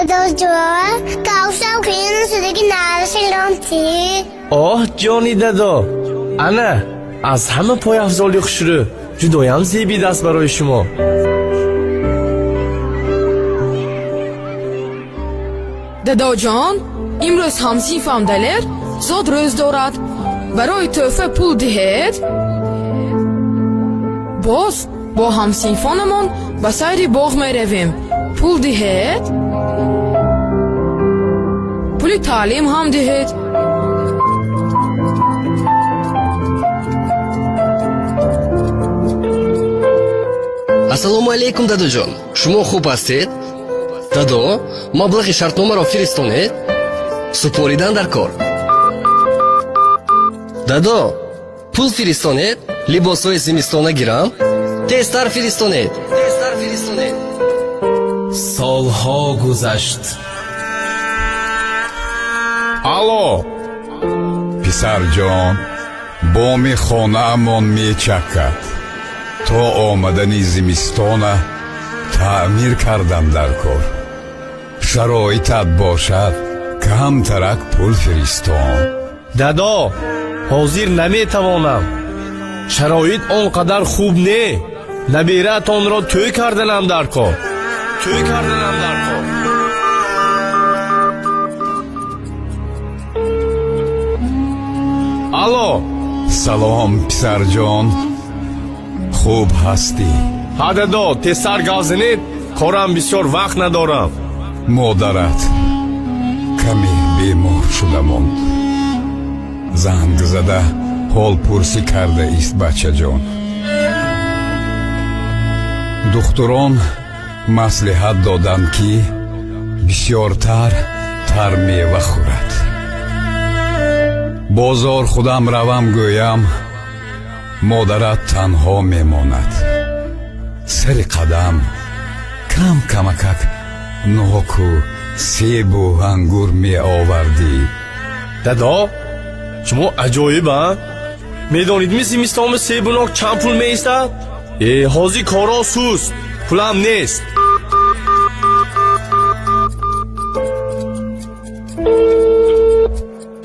داداجان گفتم که این سودگی نرسیدم آه جانی دادا انا از همه پای افضالی خوشرو جدایم زیبی دست برای شما. داداجان امروز همسیفم دلر زود روز دارد برای تحفه پول دهید. باز با همسیفانمون به سیر باغ میرویم. پول دهید، پول تعلیم هم دهید. ассалому алейкум дадоҷон, шумо хуб ҳастед? дадо, маблағи шартномаро фиристонед? супоридан дар кор. дадо, пул фиристонед? либосҳои зимистона гирам? тезтар фиристонед. солҳо гузашт. алло писарҷон, боми хонаамон мечакад. то омадани зимистона таъмир кардан дар кор. шароитат бошад камтарак пул фиристон. дадо ҳозир наметавонам, шароит он қадар хуб не. набиратонро тӯй карданам дар кор. алло салом писарҷон, хуб ҳастӣ? ҳа дадо тезтар газанед, корам бисёр вақт надорам. модарат каме бемор шуда монд. занг зада ҳол пурсӣ кардааист бачаҷон. духтурон маслиҳат доданд ки бисёртар тар мева хӯрад. бозор худам равам гӯям, модарат танҳо мемонад. сари қадам кам камакак ноку себу ангур меовардӣ. дадо шумо аҷоиба. медонидми зимистони себунок чанд пул меистад? ҳозир коро суст, пулам нест.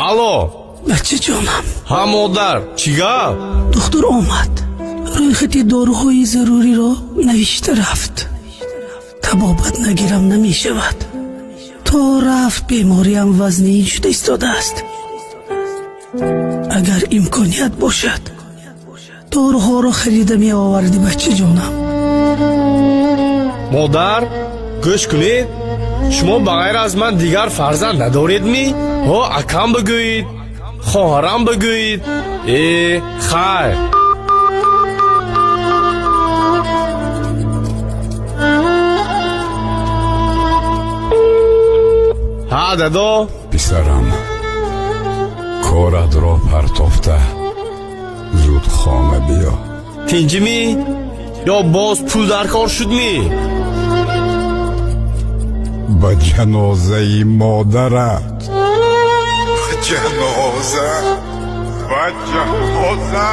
алло бачаҷонам. ҳа модар, чӣ гап? духтур омад, рӯйхати доруҳои заруриро навишта рафт. табобат нагирам намешавад. то рафт бемориам вазнин шуда истодааст. агар имконият бошад доруҳоро харида меовардӣ бачаҷонам. модар гӯш кунед, шумо ба ғайр аз ман дигар фарзанд надоредми? ҳо акам бигӯед, хоҳарам бигӯед. хайр. ҳа дадо писарам, коратро партофта зуд хона биё. тинҷимӣ ё боз пул дар кор шудмӣ? ба ҷанозаи модарат. ба ҷаноза.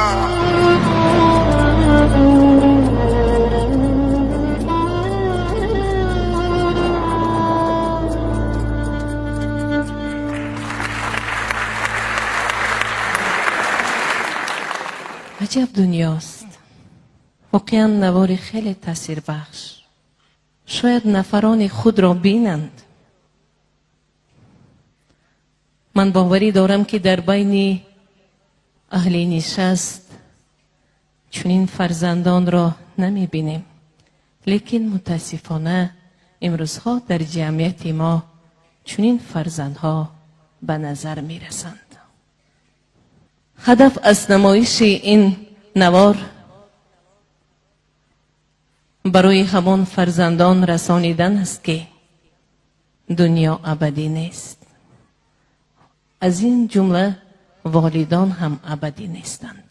عجب دنیاست. واقعا نواری خیلی تاثیر بخش. شاید نفران خود را بینند. من باوری دارم که در بین اهل نشست چنین فرزندان را نمی بینیم. لیکن متاسفانه امروزها در جمعیت ما چنین فرزندها به نظر می رسند. هدف از نمایش این نوار برای همان فرزندان رسانیدن است که دنیا ابدی نیست. از این جمله والدان هم ابدی نیستند.